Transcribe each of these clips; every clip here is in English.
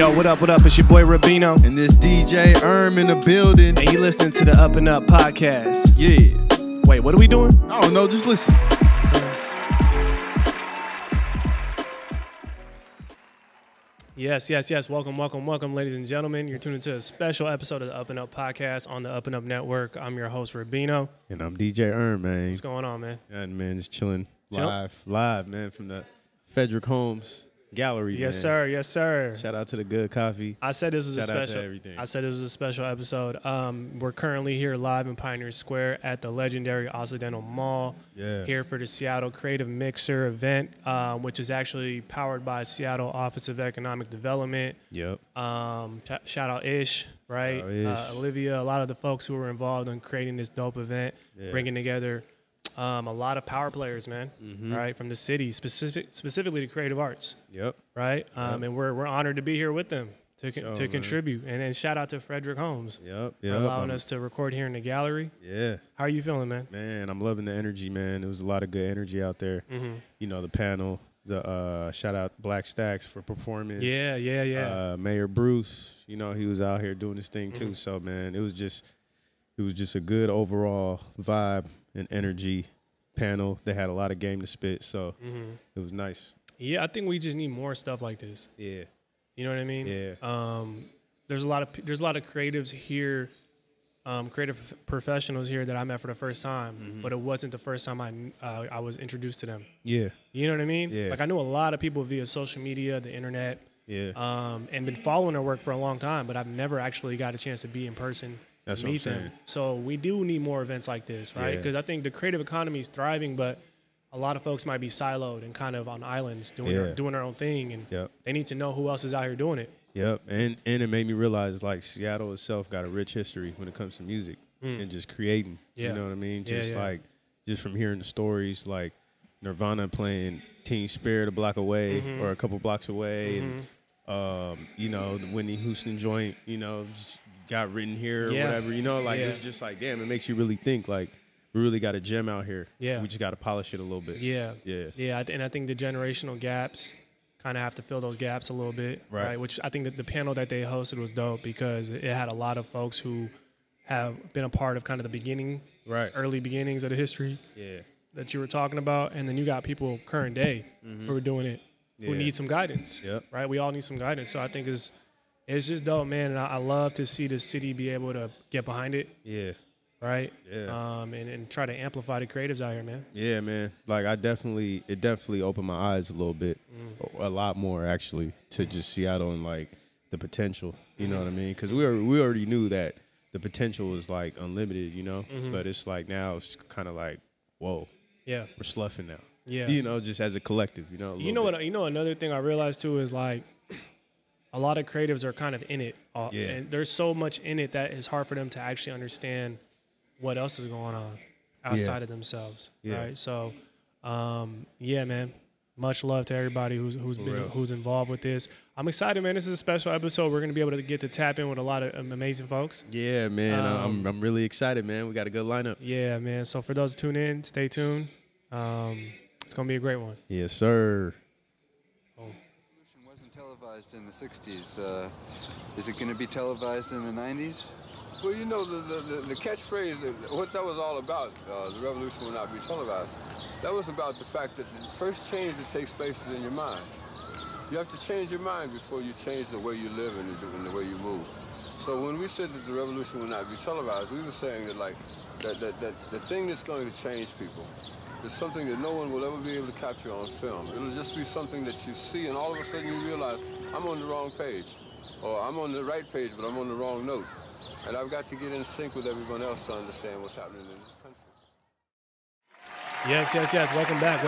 Yo, what up, what up? It's your boy Rubino. And this DJ in the building. And you listening to the UpNUp Podcast. Yeah. Wait, what are we doing? I don't know, just listen. Yes. Welcome, ladies and gentlemen. You're tuning to a special episode of the UpNUp Podcast on the UpNUp Network. I'm your host, Rubino. And I'm DJ man. What's going on, man? Yeah, man, just chilling live, man, from the Frederick Holmes Gallery. Yes, man. sir. Shout out to the good coffee. I said this was Shout a out special. to everything. I said this was a special episode. We're currently here live in Pioneer Square at the legendary Occidental Mall. Yeah. Here for the Seattle Creative Mixer event, which is actually powered by Seattle Office of Economic Development. Yep. Shout out Ish, right? Olivia, a lot of the folks who were involved in creating this dope event, bringing together a lot of power players, man, right, from the city, specifically the creative arts. Yep. Right, and we're honored to be here with them to contribute. And shout out to Frederick Holmes. Yep. For allowing us to record here in the gallery. Yeah. How are you feeling, man? Man, I'm loving the energy, man. There was a lot of good energy out there. You know, the panel, the shout out Black Stacks for performing. Yeah. Mayor Bruce, you know, he was out here doing his thing too. So, man, it was just a good overall vibe and energy panel. They had a lot of game to spit, so it was nice. Yeah, I think we just need more stuff like this. Yeah. You know what I mean? Yeah. There's a lot of creatives here, creative professionals here that I met for the first time, but it wasn't the first time I was introduced to them. Yeah. You know what I mean? Yeah. Like I knew a lot of people via social media, the internet, and been following their work for a long time, but I've never actually got a chance to be in person. That's meet what I'm them. saying. So we do need more events like this, right? Because I think the creative economy is thriving, but a lot of folks might be siloed and kind of on islands doing their own thing, and they need to know who else is out here doing it. Yep, and it made me realize like Seattle itself got a rich history when it comes to music and just creating. You know what I mean? Just like just from hearing the stories, like Nirvana playing Teen Spirit a block away or a couple blocks away, and you know the Whitney Houston joint, you know, got written here or whatever. You know, like it's just like damn, it makes you really think like. We really got a gem out here. Yeah. We just got to polish it a little bit. Yeah. And I think the generational gaps kind of have to fill those gaps a little bit. Right. Which I think that the panel that they hosted was dope because it had a lot of folks who have been a part of kind of the beginning, early beginnings of the history that you were talking about. And then you got people current day who are doing it, who need some guidance. Right. We all need some guidance. So I think it's just dope, man. And I love to see the city be able to get behind it. Yeah. Right. Yeah. And try to amplify the creatives out here, man. Yeah, man. Like it definitely opened my eyes a little bit, a lot more actually, to just Seattle and like the potential. You know what I mean? Because we already knew that the potential was like unlimited, you know. But it's like now it's kind of like, whoa. Yeah. We're sloughing now. Yeah. You know, just as a collective, you know. You know another thing I realized too is like a lot of creatives are kind of in it. And there's so much in it that it's hard for them to actually understand what else is going on outside of themselves, right? So, man, much love to everybody who's involved with this. I'm excited, man. This is a special episode. We're gonna be able to get to tap in with a lot of amazing folks. Yeah, man. I'm really excited, man. We got a good lineup. Yeah, man. So for those tuning in, stay tuned. It's gonna be a great one. Yes, sir. Wasn't televised in the '60s. Is it gonna be televised in the '90s? Well, you know, the catchphrase, what that was all about, the revolution will not be televised, that was about the fact that the first change that takes place is in your mind. You have to change your mind before you change the way you live and the way you move. So when we said that the revolution will not be televised, we were saying that, like, that the thing that's going to change people is something that no one will ever be able to capture on film. It'll just be something that you see, and all of a sudden you realize, I'm on the wrong page, or I'm on the right page, but I'm on the wrong note. And I've got to get in sync with everyone else to understand what's happening in this country. Yes. Welcome back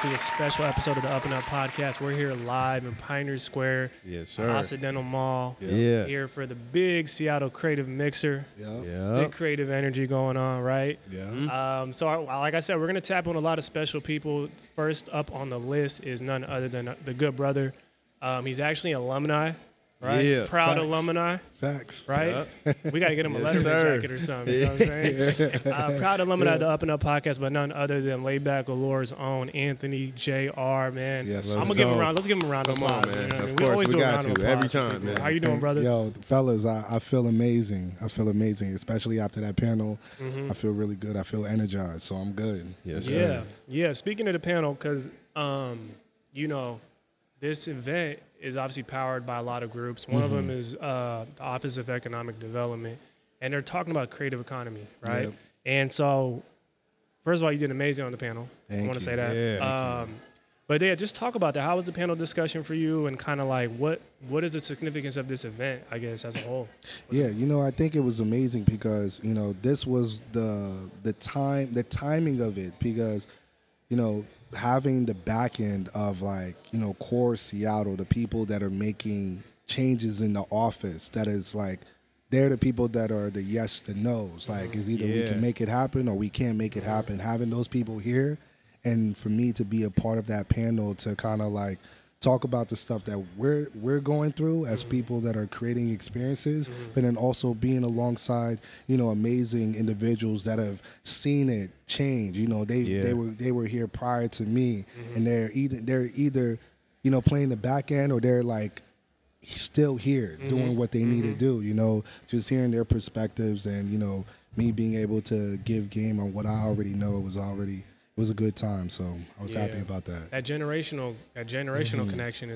to a special episode of the UpNUp Podcast. We're here live in Pioneer Square, Occidental Mall. Yeah. Here for the big Seattle Creative Mixer. Yeah. Big creative energy going on, right? Yeah. So like I said, we're gonna tap on a lot of special people. First up on the list is none other than the good brother. He's actually an alumni right? Yeah, proud facts. alumni, Facts. right? We got to get him a Yes, Letterman sir. jacket or something. You know what I'm saying? Proud alumni of the UpNUp Podcast, but none other than Laidback Allure's own Anthony Jr. Man, Yes, I'm let's gonna give him a go. round. Let's give him a round of Come on, applause. man. You know what I Of mean? course, always we do a got round of to. applause Every for time, people. man. How you doing, brother? Yo, fellas, I feel amazing. I feel amazing, especially after that panel. I feel really good. I feel energized, so I'm good. Yes, Yeah, sir. yeah. Speaking of the panel, because you know, this event is obviously powered by a lot of groups. One of them is the Office of Economic Development, and they're talking about creative economy, right? Yep. And so, first of all, you did amazing on the panel. I Thank want to you. say that. Yeah, But yeah, just talk about that. How was the panel discussion for you, and kind of like what is the significance of this event, I guess, as a whole? Yeah, you know, I think it was amazing because, you know, this was the timing of it, because, you know, having the back end of, like, you know, core Seattle, the people that are making changes in the office, that is like, they're the people that are the yes, the no's. Like, it's either we can make it happen or we can't make it happen. Having those people here, and for me to be a part of that panel to kind of like talk about the stuff that we're going through as people that are creating experiences, but then also being alongside, you know, amazing individuals that have seen it change. You know, they were here prior to me, and they're either you know, playing the back end, or they're like still here doing what they need to do. You know, just hearing their perspectives, and, you know, me being able to give game on what I already know it was a good time, so I was happy about that. That generational connection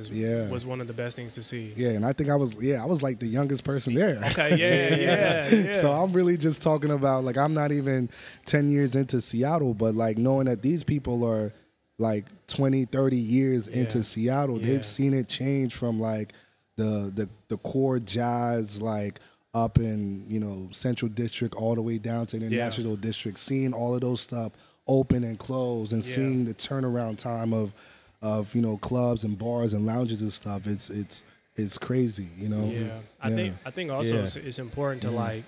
was one of the best things to see. Yeah, and I think I was like the youngest person there. Okay, yeah. So I'm really just talking about, like, I'm not even 10 years into Seattle, but like knowing that these people are like 20, 30 years into Seattle, they've seen it change from like the core jazz, like up in, you know, Central District all the way down to International District, seeing all of those stuff open and close, and seeing the turnaround time of you know, clubs and bars and lounges and stuff. It's crazy, you know. I think also it's important to like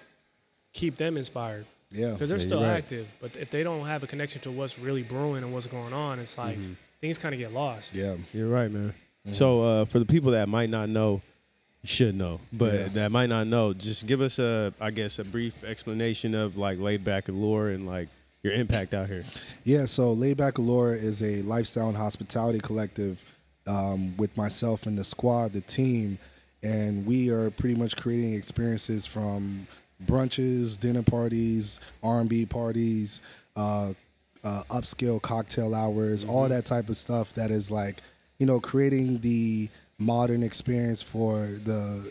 keep them inspired. Yeah, because they're still active, but if they don't have a connection to what's really brewing and what's going on, it's like things kind of get lost. Yeah, you're right, man. So for the people that might not know, you should know, but that might not know, just give us a brief explanation of like Laidback Allure and like your impact out here. Yeah, so Laidback Allure is a lifestyle and hospitality collective with myself and the squad, the team, and we are pretty much creating experiences from brunches, dinner parties, R&B parties, upscale cocktail hours, all that type of stuff that is like, you know, creating the modern experience for the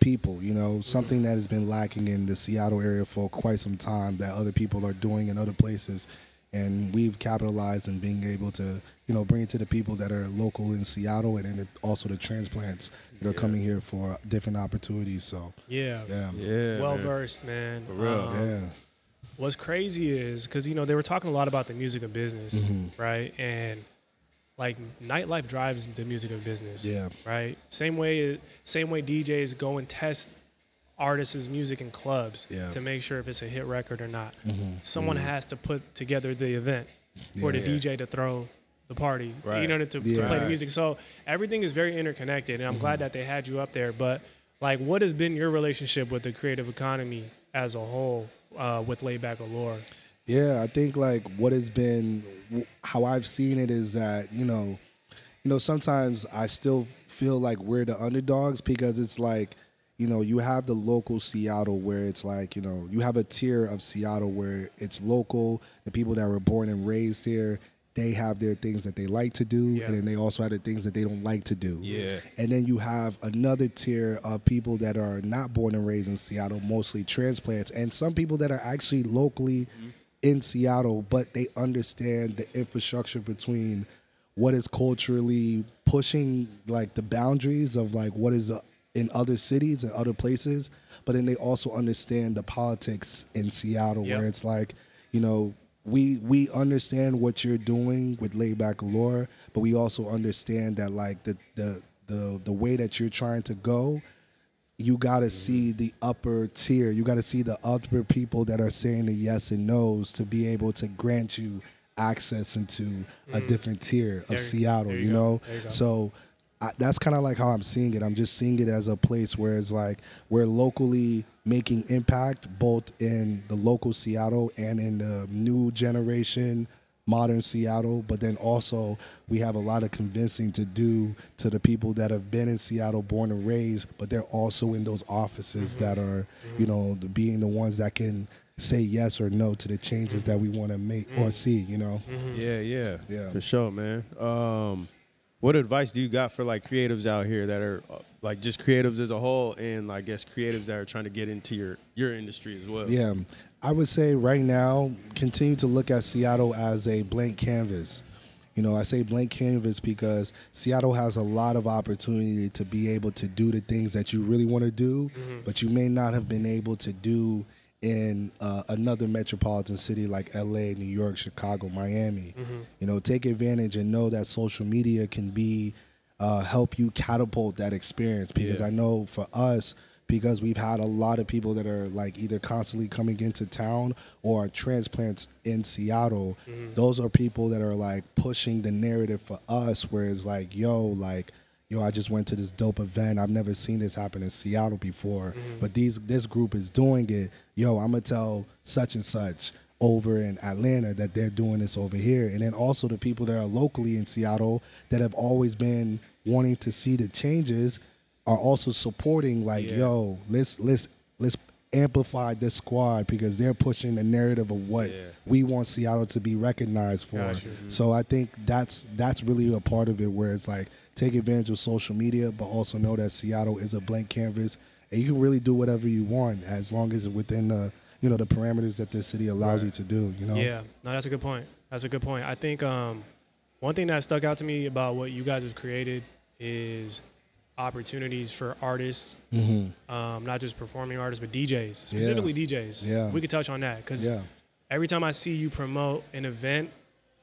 people, you know, something that has been lacking in the Seattle area for quite some time that other people are doing in other places. And we've capitalized on being able to, you know, bring it to the people that are local in Seattle, and then also the transplants that are coming here for different opportunities. So well versed, man. For real. What's crazy is, because, you know, they were talking a lot about the music of business, right? And like nightlife drives the music of business. Yeah. Right. Same way DJs go and test artists' music in clubs to make sure if it's a hit record or not. Someone has to put together the event for the DJ to throw the party, you know, to play the music. So everything is very interconnected, and I'm glad that they had you up there. But like, what has been your relationship with the creative economy as a whole with Laidback Allure? Yeah, I think like what has been, how I've seen it is that, you know, sometimes I still feel like we're the underdogs, because it's like, you know, you have the local Seattle where it's like, you know, you have a tier of Seattle where it's local, the people that were born and raised here, they have their things that they like to do, and then they also have the things that they don't like to do. Yeah. And then you have another tier of people that are not born and raised in Seattle, mostly transplants, and some people that are actually locally in Seattle, but they understand the infrastructure between what is culturally pushing like the boundaries of like what is in other cities and other places, but then they also understand the politics in Seattle where it's like, you know, we understand what you're doing with Laidback Allure, but we also understand that like the way that you're trying to go, you got to see the upper tier. You got to see the upper people that are saying the yes and no's to be able to grant you access into a different tier of Seattle, you know? So that's kind of like how I'm seeing it. I'm just seeing it as a place where it's like we're locally making impact both in the local Seattle and in the new generation modern Seattle, but then also we have a lot of convincing to do to the people that have been in Seattle, born and raised, but they're also in those offices that are, you know, being the ones that can say yes or no to the changes that we want to make or see, you know? Yeah, for sure, man. What advice do you got for like creatives out here that are like just creatives as a whole, and I guess creatives that are trying to get into your industry as well? Yeah, I would say right now, continue to look at Seattle as a blank canvas. You know, I say blank canvas because Seattle has a lot of opportunity to be able to do the things that you really want to do, but you may not have been able to do in another metropolitan city like LA, New York, Chicago, Miami. You know, take advantage and know that social media can be help you catapult that experience, because I know for us, because we've had a lot of people that are like either constantly coming into town or transplants in Seattle. Those are people that are like pushing the narrative for us, where it's like, yo, I just went to this dope event. I've never seen this happen in Seattle before, but this group is doing it. Yo, I'm going to tell such and such over in Atlanta that they're doing this over here. And then also the people that are locally in Seattle that have always been wanting to see the changes are also supporting, like, yo, let's amplify this squad, because they're pushing the narrative of what we want Seattle to be recognized for. So I think that's really a part of it, where it's like take advantage of social media, but also know that Seattle is a blank canvas, and you can really do whatever you want as long as it's within the, you know, the parameters that this city allows you to do, you know? Yeah, no, that's a good point. That's a good point. I think one thing that stuck out to me about what you guys have created is opportunities for artists, not just performing artists, but DJs, specifically DJs. Yeah. We could touch on that, because every time I see you promote an event,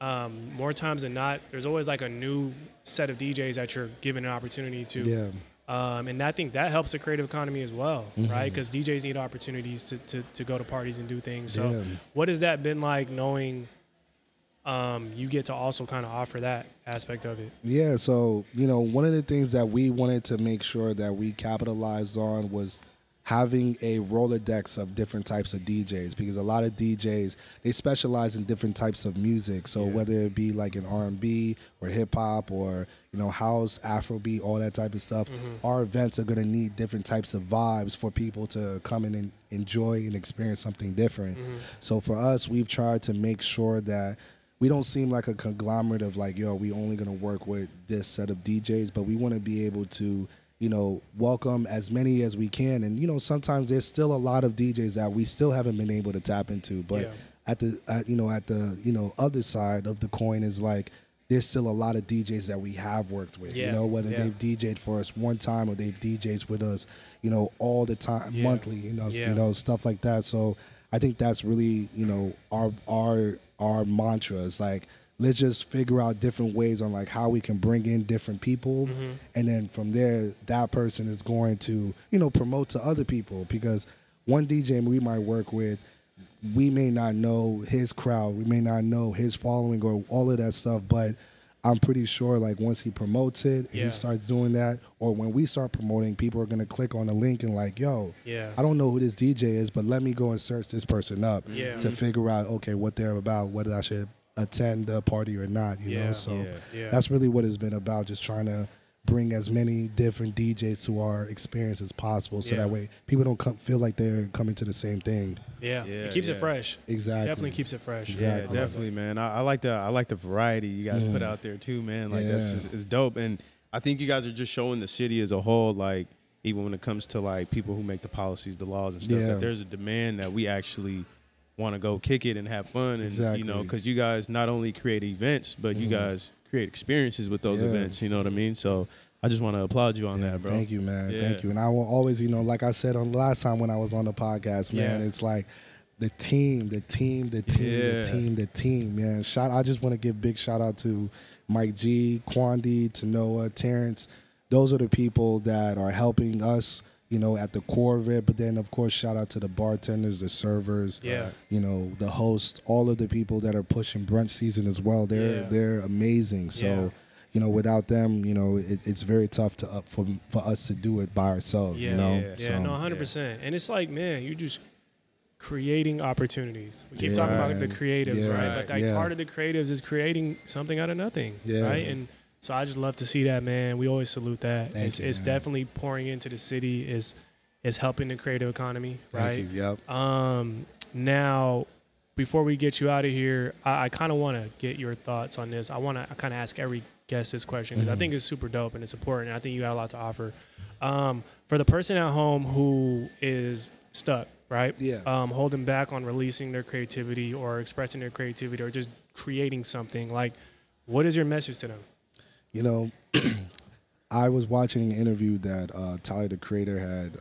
more times than not, there's always like a new set of DJs that you're given an opportunity to. And I think that helps the creative economy as well, right? Because DJs need opportunities to go to parties and do things. So what has that been like, knowing you get to also kind of offer that aspect of it? Yeah, so, you know, one of the things that we wanted to make sure that we capitalized on was having a Rolodex of different types of DJs, because a lot of DJs, they specialize in different types of music. So whether it be like an R&B or hip hop or, you know, house, Afrobeat, all that type of stuff, our events are going to need different types of vibes for people to come in and enjoy and experience something different. So for us, we've tried to make sure that we don't seem like a conglomerate of like, yo, we only going to work with this set of DJs, but we want to be able to, you know, welcome as many as we can. And, you know, sometimes there's still a lot of DJs that we still haven't been able to tap into. But at the other side of the coin is like, there's still a lot of DJs that we have worked with, you know, whether they've DJed for us one time or they've DJed with us, you know, all the time, monthly, you know, stuff like that. So I think that's really, you know, our mantra is like, let's just figure out different ways on like how we can bring in different people. And then from there, that person is going to, you know, promote to other people, because one DJ we might work with, we may not know his crowd, we may not know his following or all of that stuff, but I'm pretty sure like once he promotes it, he starts doing that, or when we start promoting, people are going to click on the link and like, yo, I don't know who this DJ is, but let me go and search this person up to figure out, okay, what they're about, whether I should attend the party or not, you know? So that's really what it's been about, just trying to bring as many different DJs to our experience as possible, so that way people don't feel like they're coming to the same thing. It keeps it fresh. Exactly. Definitely keeps it fresh. Exactly. Yeah, definitely, man. I like the variety you guys put out there too, man. Like that's just, it's dope. And I think you guys are just showing the city as a whole, like even when it comes to like people who make the policies, the laws and stuff, that there's a demand that we actually want to go kick it and have fun. And you know, because you guys not only create events, but you guys create experiences with those events, you know what I mean? So I just want to applaud you on that, bro. Thank you, man. Thank you. And I will always, you know, like I said on the last time when I was on the podcast, man, it's like the team, man. I just want to give big shout out to Mike G, Quandi, Tanoa, Terrence. Those are the people that are helping us, you know, at the core of it. But then, of course, shout out to the bartenders, the servers, you know, the hosts, all of the people that are pushing brunch season as well. They're amazing. So, you know, without them, you know, it's very tough for us to do it by ourselves. Yeah, you know, no, 100%. And it's like, man, you just creating opportunities. We keep talking about the creatives, right? But like part of the creatives is creating something out of nothing, right? And so I just love to see that, man. We always salute that. It's definitely pouring into the city. It's helping the creative economy, right? Thank you. Yep. Now, before we get you out of here, I kind of want to get your thoughts on this. I want to kind of ask every guest this question because I think it's super dope and it's important. And I think you got a lot to offer. For the person at home who is stuck, right? Yeah. Holding back on releasing their creativity or expressing their creativity or just creating something, like, what is your message to them? You know, I was watching an interview that Tyler, the Creator, had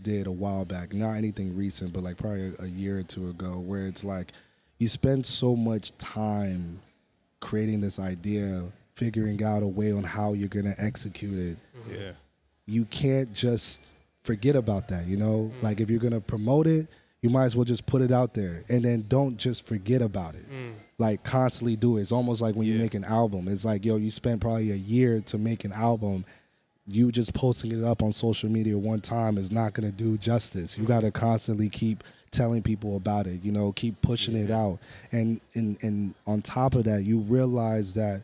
did a while back. Not anything recent, but like probably a year or two ago, where it's like you spend so much time creating this idea, figuring out a way on how you're going to execute it. Yeah. You can't just forget about that, you know? Like if you're going to promote it, you might as well just put it out there and then don't just forget about it. Like constantly do it. It's almost like when you make an album. It's like, yo, you spent probably a year to make an album. You just posting it up on social media one time is not going to do justice. You got to constantly keep telling people about it, you know, keep pushing it out. And on top of that, you realize that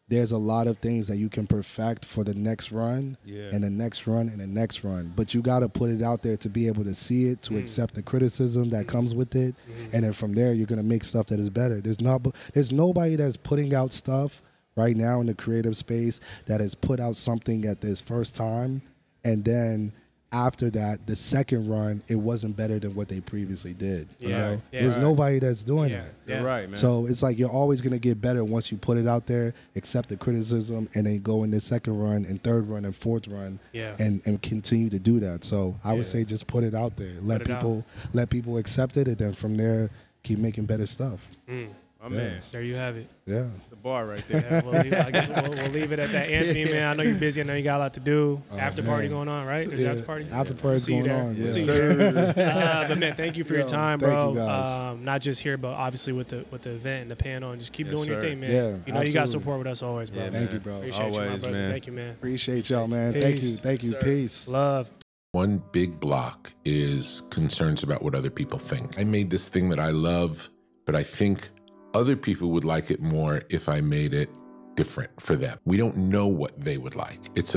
there's a lot of things that you can perfect for the next run and the next run and the next run. But you got to put it out there to be able to see it, to accept the criticism that comes with it. And then from there, you're going to make stuff that is better. There's nobody that's putting out stuff right now in the creative space that has put out something at this first time. And then after that, the second run, it wasn't better than what they previously did. You know? There's nobody that's doing that. You're right, man. So it's like you're always going to get better once you put it out there, accept the criticism, and then go in the second run and third run and fourth run and continue to do that. So I would say just put it out there. Let people accept it, and then from there, keep making better stuff. My man. There you have it. Yeah. The bar right there. I guess we'll leave it at that. Anthony, man, I know you're busy. I know you got a lot to do. After party going on, right? There's after party? After party's going on. We'll see you there. But, man, thank you for your time, bro. Thank you, guys. Not just here, but obviously with the event and the panel. And just keep doing your thing, man. Yeah, you know, absolutely. you got support with us always, bro. Thank you, bro. Appreciate you, my brother. Thank you, man. Appreciate y'all, man. Peace. Thank you. Peace. Love. One big block is concerns about what other people think. I made this thing that I love, but I think other people would like it more if I made it different for them. We don't know what they would like. It's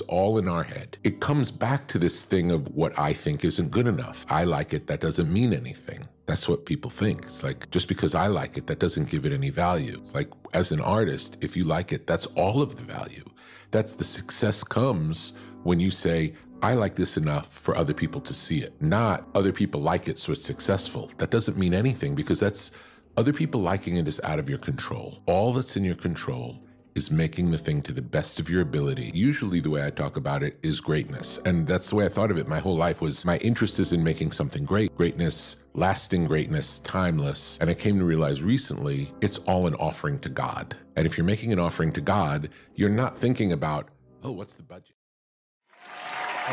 all in our head. It comes back to this thing of what I think isn't good enough. I like it, that doesn't mean anything. That's what people think. It's like, just because I like it, that doesn't give it any value. Like, as an artist, if you like it, that's all of the value. That's the success comes when you say, I like this enough for other people to see it, not other people like it so it's successful. That doesn't mean anything because that's other people liking it is out of your control. All that's in your control is making the thing to the best of your ability. Usually the way I talk about it is greatness. And that's the way I thought of it. My whole life was my interest is in making something great. Greatness, lasting greatness, timeless. And I came to realize recently it's all an offering to God. And if you're making an offering to God, you're not thinking about, oh, what's the budget?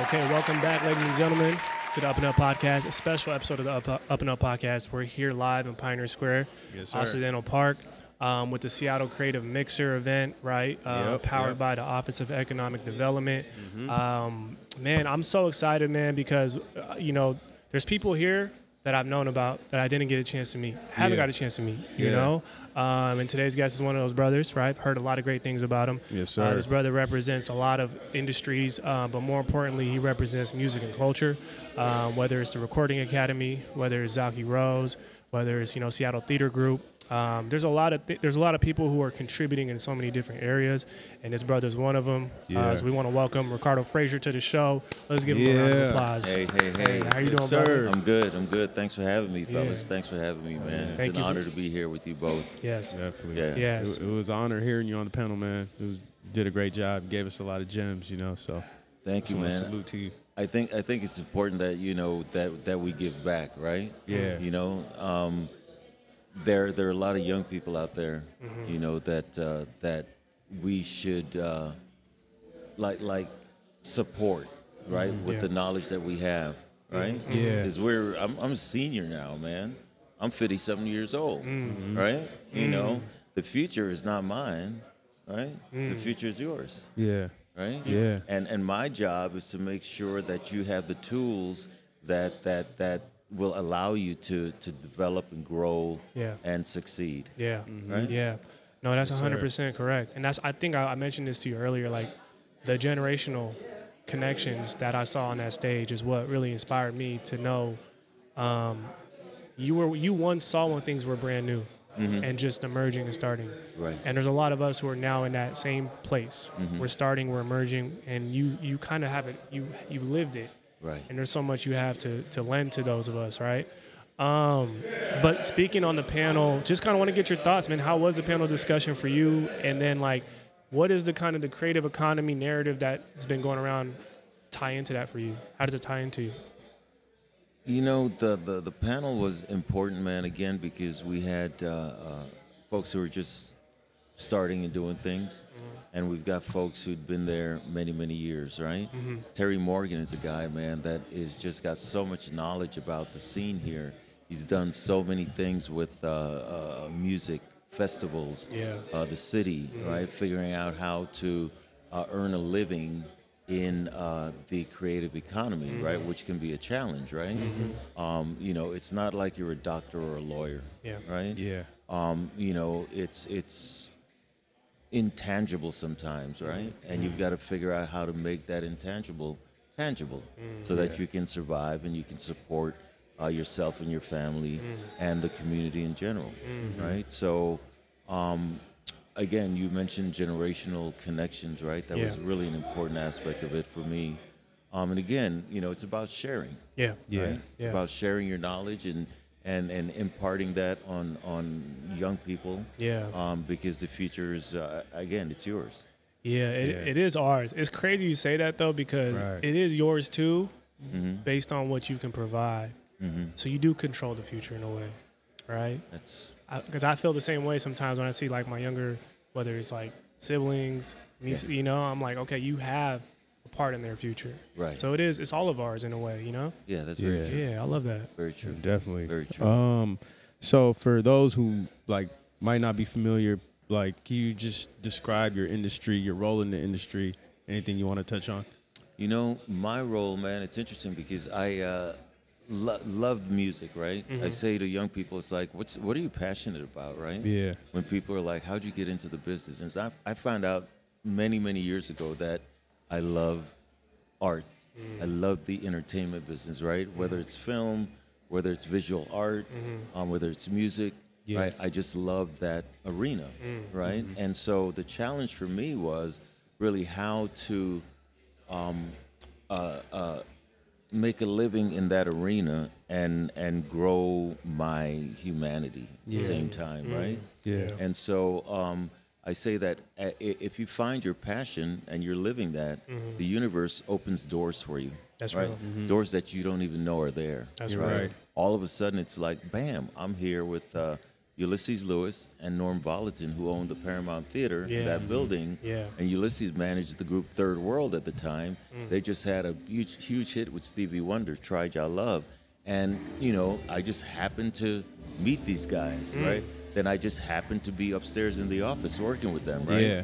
Okay, welcome back, ladies and gentlemen, to the UpNUp Podcast, a special episode of the UpNUp Podcast. We're here live in Pioneer Square, Occidental Park, with the Seattle Creative Mixer event, right? Powered by the Office of Economic Development. Man, I'm so excited, man, because, you know, there's people here that I've known about that I didn't get a chance to meet, haven't got a chance to meet, you know? And today's guest is one of those brothers, right? I've heard a lot of great things about him. Yes, sir. This brother represents a lot of industries, but more importantly, he represents music and culture, whether it's the Recording Academy, whether it's Zakirose, whether it's, you know, Seattle Theater Group. There's a lot of people who are contributing in so many different areas, and this brother's one of them. So we want to welcome Ricardo Frazer to the show. Let's give him a round of applause. Hey. How you doing, brother? I'm good. Thanks for having me, fellas. Thanks for having me, man. It's an honor to be here with you both. Yes. Definitely. Yeah. Yes. It was an honor hearing you on the panel, man. Did a great job. Gave us a lot of gems, you know, so. Thank you, man. Salute to you. I think it's important that, you know, that we give back, right? Yeah. You know, there are a lot of young people out there, you know, that we should like support, right, with the knowledge that we have, right? Yeah. Because I'm a senior now, man. I'm 50-something years old, right? You know, the future is not mine. right? The future is yours. Yeah. Right? Yeah. And my job is to make sure that you have the tools that will allow you to develop and grow and succeed. Yeah. Right? Yeah. No, that's 100% correct. And I think I mentioned this to you earlier, like the generational connections that I saw on that stage is what really inspired me to know you once saw when things were brand new and just emerging and starting. Right. And there's a lot of us who are now in that same place. We're starting, we're emerging, and you kind of have it, you've lived it. Right. And there's so much you have to lend to those of us, right? But speaking on the panel, just kind of want to get your thoughts, man. How was the panel discussion for you? And then, like, what is the kind of the creative economy narrative that's been going around tie into that for you? How does it tie into you? You know, the panel was important, man, again, because we had folks who were just starting and doing things. And we've got folks who'd been there many, many years, right? Terry Morgan is a guy, man, that is just got so much knowledge about the scene here. He's done so many things with music festivals, the city, right? Figuring out how to earn a living in the creative economy, right? Which can be a challenge, right? You know, it's not like you're a doctor or a lawyer, right? Yeah. You know, it's intangible sometimes, right? And you've got to figure out how to make that intangible tangible so that you can survive and you can support yourself and your family and the community in general, right? So, again, you mentioned generational connections, right? That was really an important aspect of it for me. And again, you know, it's about sharing. Yeah. Right? It's about sharing your knowledge and imparting that on young people. Because the future is, again, it's yours. It is ours. It's crazy you say that, though, because it is yours, too, based on what you can provide. So you do control the future in a way, right? Because I feel the same way sometimes when I see, like, my younger, whether it's, like, siblings, nieces, you know, I'm like, okay, you have a part in their future. Right. So it's all of ours in a way, you know? Yeah, that's very true. Yeah, I love that. Very true. Definitely. Very true. So for those who, like, might not be familiar, like, can you just describe your industry, your role in the industry, anything you want to touch on? You know, my role, man, it's interesting because I loved music, right? I say to young people, it's like, what are you passionate about, right? Yeah. When people are like, how'd you get into the business? And so I found out many, many years ago that I love art. I love the entertainment business, right? Whether it's film, whether it's visual art, whether it's music, right? I just love that arena, right? And so the challenge for me was really how to make a living in that arena and grow my humanity at the same time, right? Yeah. And so I say that if you find your passion and you're living that, the universe opens doors for you. That's right. real. Doors that you don't even know are there. That's right. All of a sudden, it's like, bam, I'm here with Ulysses Lewis and Norm Volatin, who owned the Paramount Theater, that building. And Ulysses managed the group Third World at the time. They just had a huge hit with Stevie Wonder, Try Ya Love. And, you know, I just happened to meet these guys, right? Then I just happened to be upstairs in the office working with them, right? Yeah.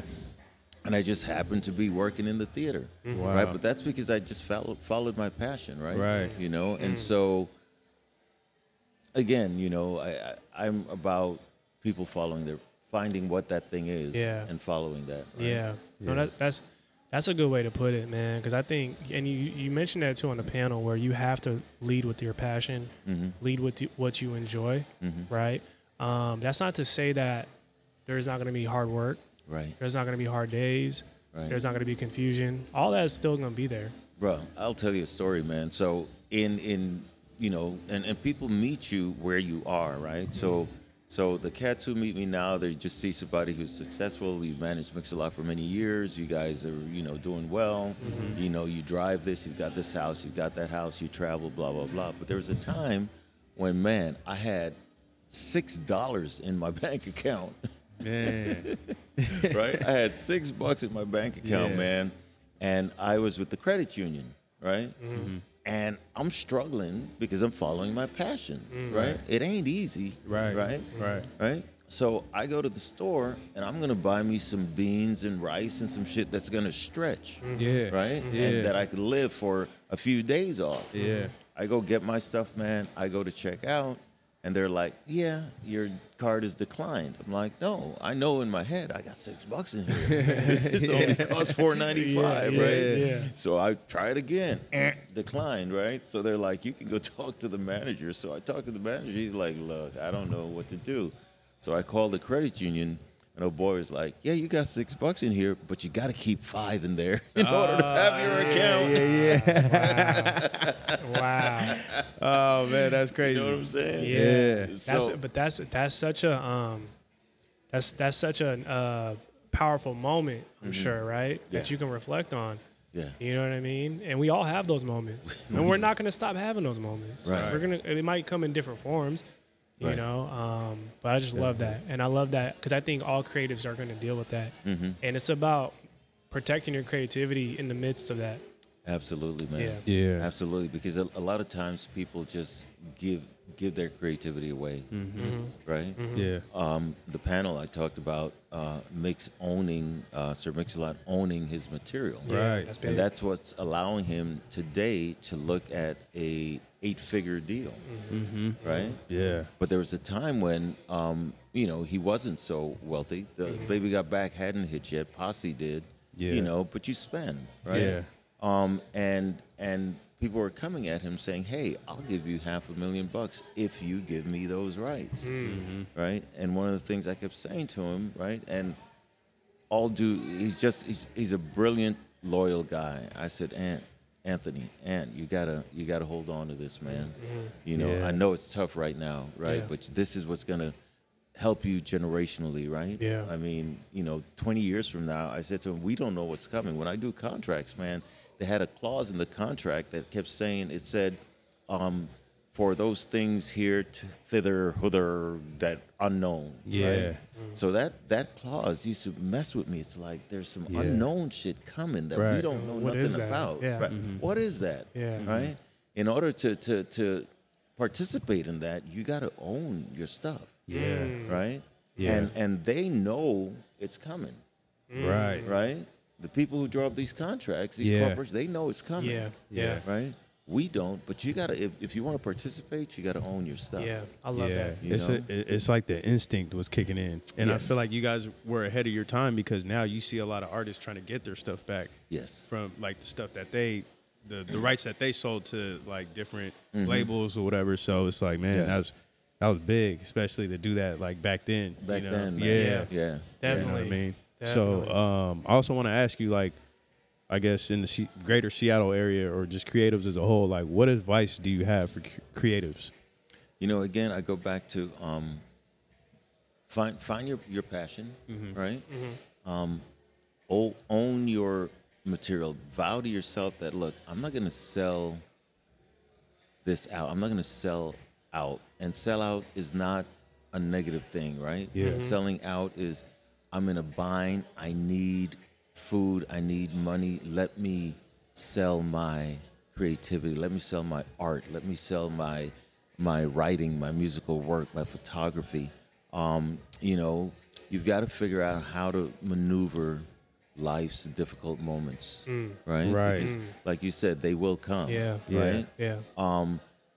And I just happened to be working in the theater, right? But that's because I just followed my passion, right? Right. You know, and so, again, you know, I'm about people finding what that thing is and following that. Right? No, that's a good way to put it, man, because I think, and you mentioned that too on the panel, where you have to lead with your passion, lead with what you enjoy, right? That's not to say that there's not going to be hard work. Right. There's not going to be hard days. Right. There's not going to be confusion. All that is still going to be there. Bro, I'll tell you a story, man. So in you know, and people meet you where you are, right? So the cats who meet me now, they just see somebody who's successful. You've managed Mix-a-Lot for many years. You guys are, you know, doing well. You know, you drive this, you've got this house, you've got that house, you travel, blah, blah, blah. But there was a time when, man, I had $6 in my bank account. Man. Right? I had $6 in my bank account, man. And I was with the credit union, right? And I'm struggling because I'm following my passion, right? It ain't easy, Right. right? Right. Right? So I go to the store and I'm gonna buy me some beans and rice and some shit that's gonna stretch. Yeah. Right? Yeah. And that I could live for a few days off. Yeah. I go get my stuff, man. I go to check out, and they're like, "Yeah, your card is declined." I'm like, "No, I know in my head I got $6 in here. This only costs $4.95, right?" Yeah. So I try it again, declined, right? So they're like, "You can go talk to the manager." So I talk to the manager. He's like, "Look, I don't know what to do." So I called the credit union. And old boy was like, "Yeah, you got $6 in here, but you got to keep 5 in there in order to have your account." Wow. Oh man, that's crazy. You know what I'm saying? Yeah. So, That's such a that's such a powerful moment, I'm sure, right? Yeah. That you can reflect on. yeah. You know what I mean? And we all have those moments, and we're not going to stop having those moments. Right. We're gonna. It might come in different forms, you Right. know. But I just love that, and I love that because I think all creatives are going to deal with that, and it's about protecting your creativity in the midst of that. Absolutely, man. Yeah. Yeah. Absolutely, because a lot of times people just give their creativity away, right? Yeah. The panel I talked about, Sir Mix-a-Lot owning his material, Right. That's big. and that's what's allowing him today to look at a 8-figure deal, right? Yeah. But there was a time when, he wasn't so wealthy. The Baby Got Back hadn't hit yet. Posse did, Yeah. but you spend, right? Yeah. And people were coming at him saying, "Hey, I'll give you $500,000 if you give me those rights," right? And one of the things I kept saying to him, right, and he's a brilliant, loyal guy. I said, Anthony, you gotta hold on to this, man. Yeah. I know it's tough right now, right? Yeah. But this is what's gonna help you generationally, right? Yeah. I mean, 20 years from now, I said to him, we don't know what's coming. When I do contracts, man, they had a clause in the contract that kept saying, it said, for those things here, thither, hither, that unknown. Yeah. Right? So that clause used to mess with me. It's like there's some unknown shit coming that we Right. don't know What is nothing that? about. Yeah. Right? What is that? Yeah. Right? In order to participate in that, you got to own your stuff. Yeah. Right? Yeah. And they know it's coming. Right. Right? The people who draw up these contracts, these Yeah. corporations, they know it's coming. Yeah. Yeah. Right? We don't, but you gotta. If you want to participate, you gotta own your stuff. Yeah. I love that. You It's know? it's like the instinct was kicking in, and I Yes. feel like you guys were ahead of your time because now you see a lot of artists trying to get their stuff back Yes. from like the stuff that the rights that they sold to like different labels or whatever. So it's like, man, Yeah. that was big, especially to do that like back then. Back you know? then, man. Yeah. Yeah. You know Definitely. what I mean? Definitely. So I also want to ask you, like, I guess in the greater Seattle area or just creatives as a whole, like, what advice do you have for creatives? Again, I go back to find your passion, right? Own your material. Vow to yourself that, look, I'm not going to sell this out. I'm not going to sell out. And sell out is not a negative thing, right? Yeah. Selling out is, I'm in a bind. I need food. I need money. Let me sell my creativity. Let me sell my art. Let me sell my writing, my musical work, my photography. You've got to figure out how to maneuver life's difficult moments, right? Right. Because, like you said, they will come. Yeah. Right. Yeah.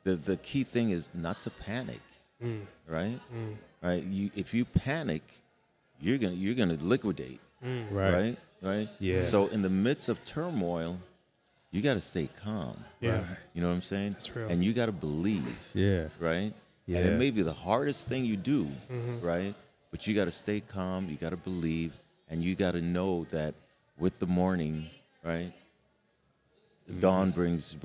The key thing is not to panic, right? Right. If you panic, you're gonna liquidate, Right. right? Yeah. So in the midst of turmoil, you got to stay calm. Yeah. Right. You know what I'm saying? That's real. And you got to believe. Yeah. Right. Yeah. And it may be the hardest thing you do, right? But you got to stay calm. You got to believe, and you got to know that with the morning, right? The dawn brings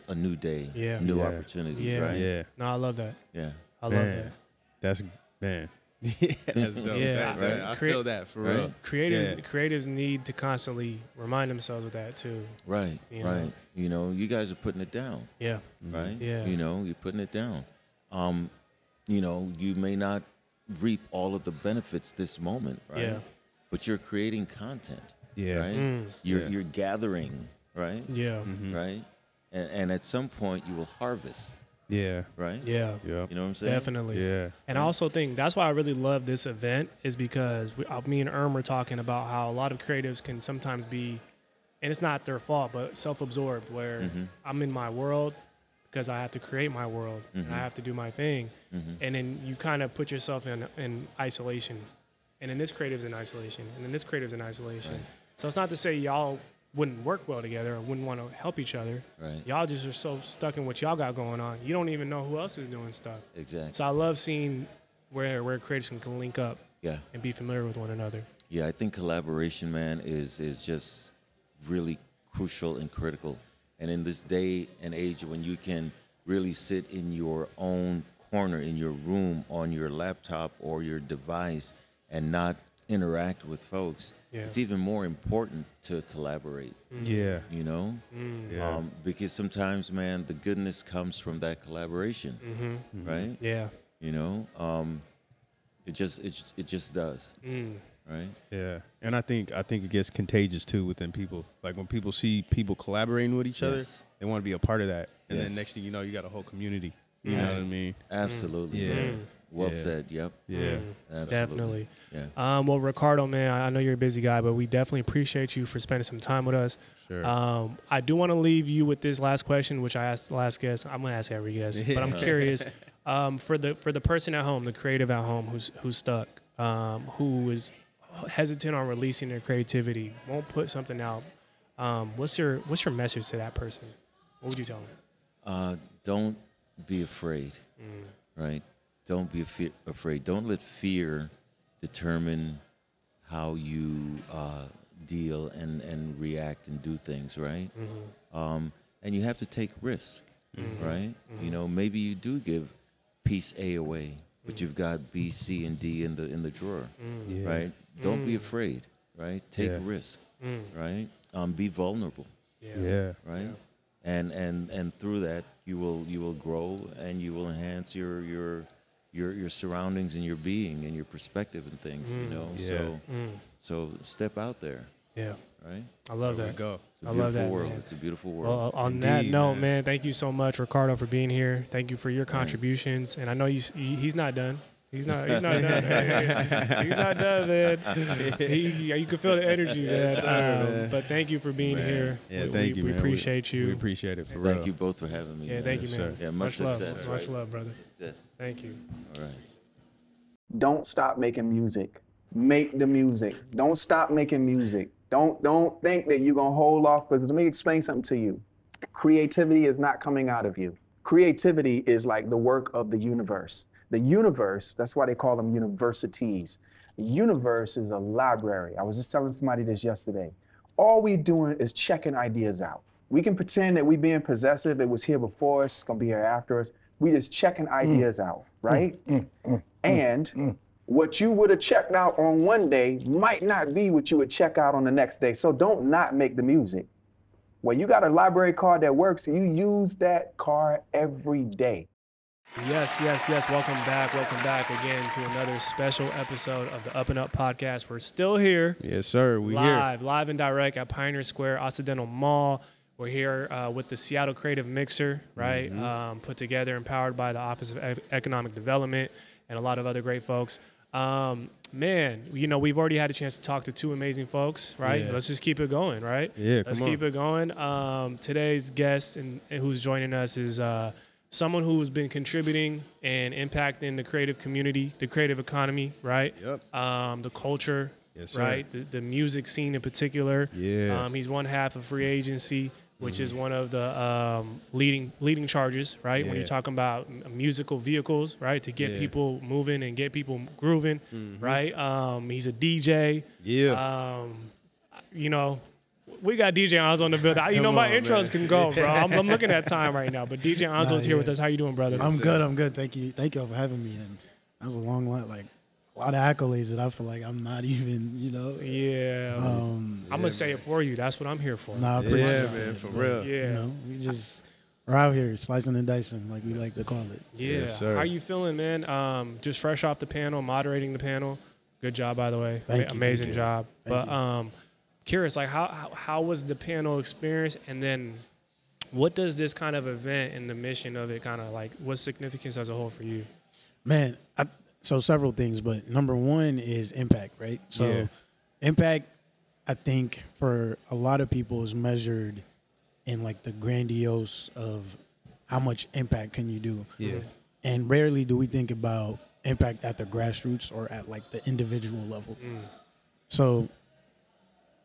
a new day, Yeah. new Yeah. opportunities, Yeah. right? Yeah. No, I love that. Yeah. I love Man. that. That's man. Yeah, that's dope. Yeah. Man, I feel that for Right. real. Creatives need to constantly remind themselves of that too. Right. You Right. know? You guys are putting it down, Yeah. right? Yeah. You're putting it down. You may not reap all of the benefits this moment, right? Yeah. But you're creating content. Yeah. Right? You're gathering, right? Yeah. Right? And at some point you will harvest. Yeah. Right? Yeah. Yeah. You know what I'm saying? Definitely. Yeah. And I also think that's why I really love this event is because me and Erm were talking about how a lot of creatives can sometimes be, and it's not their fault, but self-absorbed where I'm in my world because I have to create my world and I have to do my thing. And then you kind of put yourself in isolation. And then this creative's in isolation. And then this creative's in isolation. Right. So it's not to say y'all wouldn't work well together or wouldn't want to help each other. Right. Y'all just are so stuck in what y'all got going on. You don't even know who else is doing stuff. Exactly. So I love seeing where creatives can link up and be familiar with one another. Yeah, I think collaboration, man, is just really crucial and critical. And in this day and age when you can really sit in your own corner in your room on your laptop or your device and not interact with folks, it's even more important to collaborate. Yeah. You know? Because sometimes, man, the goodness comes from that collaboration, right? Yeah. You know? It just does. Right? Yeah. And I think it gets contagious too within people. Like when people see people collaborating with each other, they want to be a part of that. And then next thing you know, you got a whole community. You know what I mean? Absolutely. Yeah. Well said. Yep. Yeah. Absolutely. Definitely. Yeah. Well, Ricardo, man, I know you're a busy guy, but we definitely appreciate you for spending some time with us. Sure. I do want to leave you with this last question, which I asked the last guest. I'm going to ask every guest, but I'm curious for the person at home, the creative at home who's stuck, who is hesitant on releasing their creativity, won't put something out. What's your message to that person? What would you tell them? Don't be afraid. Right? Don't be afraid. Don't let fear determine how you deal and react and do things, right? And you have to take risk, right? You know, maybe you do give piece A away, but you've got B, C, and D in the drawer, right? Don't be afraid, right? Take risk, right? Be vulnerable, right? And through that you will grow and you will enhance your surroundings and your being and your perspective and things, you know. So step out there. Yeah. Right? I love that. Go. It's a beautiful world. It's a beautiful world. Well, on that note, man, thank you so much, Ricardo, for being here. Thank you for your contributions. And I know he's not done. He's not done. He's not done, man. You can feel the energy, man. But thank you for being here. Yeah, thank you, man. We appreciate you. We appreciate it, for real. Thank you both for having me. Yeah, thank you, man. Yeah, much success. Much love, brother. Success. Thank you. All right. Don't stop making music. Make the music. Don't stop making music. Don't think that you're gonna hold off, because let me explain something to you. Creativity is not coming out of you. Creativity is like the work of the universe. The universe, that's why they call them universities. The universe is a library. I was just telling somebody this yesterday. All we doing is checking ideas out. We can pretend that we being possessive, it was here before us, it's gonna be here after us. We just checking ideas out, right? And what you would have checked out on one day might not be what you would check out on the next day. So don't not make the music. Well, you got a library card that works, you use that card every day. Yes. Welcome back again to another special episode of the UpNUp Podcast. We're still here. Yes, sir. We here. Live and direct at Pioneer Square Occidental Mall. We're here with the Seattle Creative Mixer, right? Put together and powered by the Office of Economic Development and a lot of other great folks. Man, you know, we've already had a chance to talk to two amazing folks, right? Let's just keep it going, right? Yeah, Let's keep it going. Today's guest and who's joining us is someone who's been contributing and impacting the creative community, the creative economy, right? Yep. The culture, right? The music scene in particular. Yeah. He's one half of Free Agency, which is one of the leading charges, right? When you're talking about musical vehicles, right? To get people moving and get people grooving, right? He's a DJ. Yeah. You know, we got DJ Anzo on the building. You know, my intros can go, bro. I'm looking at time right now, but DJ Anzo's here with us. How you doing, brother? I'm good. Thank you for having me. And that was a long line, like a lot of accolades that I feel like I'm not even, you know. Yeah. I'm gonna say it for you. That's what I'm here for. Nah, I appreciate it, man, for real. Yeah. You know, we're out here slicing and dicing, like we like to call it. Yeah. Yes, sir. How you feeling, man? Just fresh off the panel, moderating the panel. Good job, by the way. Amazing job. But curious, like how was the panel experience, and then What does this kind of event and the mission of it kind of like, what's significance as a whole for you? Man, so several things, but number one is impact, right? So impact, I think for a lot of people is measured in like the grandiose of how much impact can you do. Yeah. And rarely do we think about impact at the grassroots or at like the individual level. So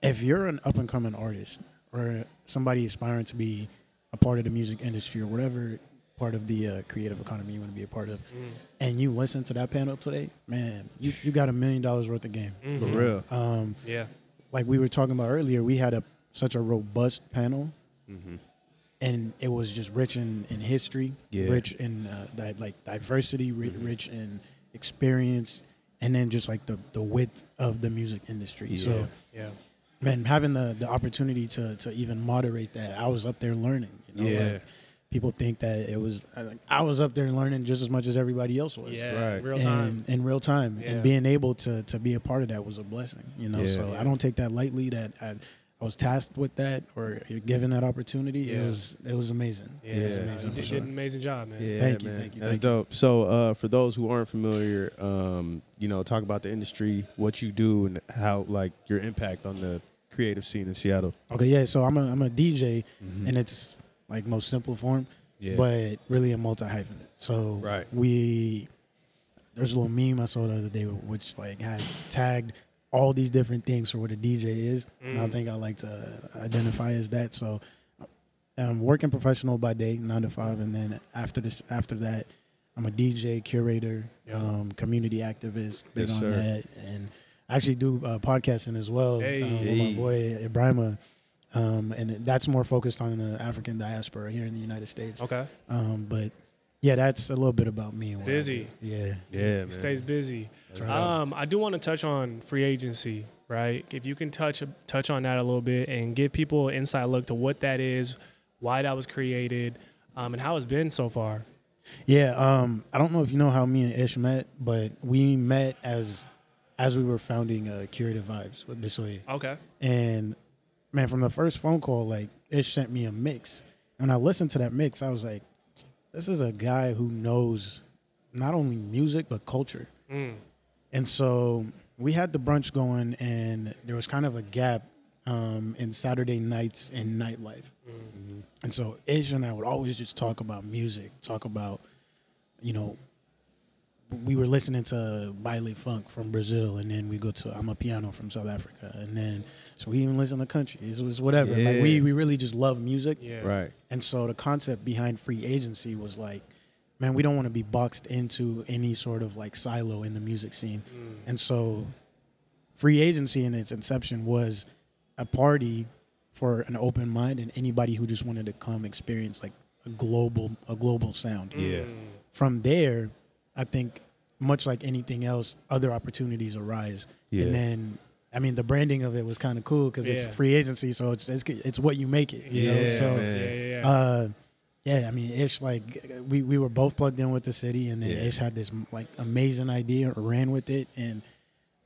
if you're an up and coming artist or somebody aspiring to be a part of the music industry or whatever part of the creative economy you want to be a part of, and you listen to that panel today, man, you got $1 million worth of game. For real. Like we were talking about earlier, we had such a robust panel, and it was just rich in history, rich in diversity, rich in experience, and then just like the width of the music industry. So, man, having the opportunity to even moderate that, I was up there learning. You know, like, people think that it was I was up there learning just as much as everybody else was. Real time. In real time. And being able to be a part of that was a blessing, you know. So I don't take that lightly that I was tasked with that or given that opportunity. It was amazing. It was amazing. You did an amazing job, man. Thank you. That's dope. So for those who aren't familiar, you know, talk about the industry, what you do and how like your impact on the creative scene in Seattle. Okay, so I'm a DJ and it's like most simple form, but really a multi-hyphenate. So there's a little meme I saw the other day which like had tagged all these different things for what a DJ is. And I think I like to identify as that. So I'm working professional by day, 9 to 5, and then after that, I'm a DJ, curator, community activist, big on that, and I actually do podcasting as well with my boy Ibrahima. And that's more focused on the African diaspora here in the United States. Okay. But yeah, that's a little bit about me. Busy. Man. Stays busy. I do want to touch on free agency, right? If you can touch on that a little bit and give people an inside look to what that is, why that was created, and how it's been so far. Yeah. I don't know if you know how me and Ish met, but we met as we were founding Curator Vibes with Bisoye. Okay. And man, from the first phone call, like, Ish sent me a mix. And when I listened to that mix, I was like, this is a guy who knows not only music, but culture. And so we had the brunch going, and there was kind of a gap in Saturday nights and nightlife. And so Ish and I would always just talk about music, talk about, you know, we were listening to Baile Funk from Brazil, and then we go to Amapiano from South Africa, and then so we even listen to country. It was whatever. Like we really just love music. Right. And so the concept behind free agency was like, man, we don't want to be boxed into any sort of like silo in the music scene. And so free agency in its inception was a party for an open mind and anybody who just wanted to come experience like a global sound. From there, I think much like anything else, other opportunities arise. And then, I mean, the branding of it was kind of cool because it's free agency, so it's what you make it. You know? So, I mean, Ish, like, we were both plugged in with the city, and then Ish had this like amazing idea, ran with it, and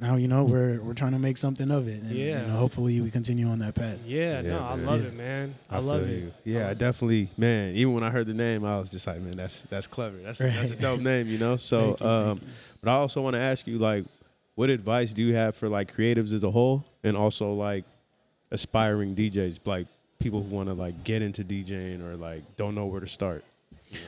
now, you know, we're trying to make something of it. And, you know, hopefully we continue on that path. I love it, man. I love it. I definitely, man, even when I heard the name, I was just like, man, that's clever. That's a dope name, you know? So, thank you. But I also want to ask you, like, what advice do you have for, like, creatives as a whole and also, like, aspiring DJs, like, people who want to, like, get into DJing or, like, don't know where to start?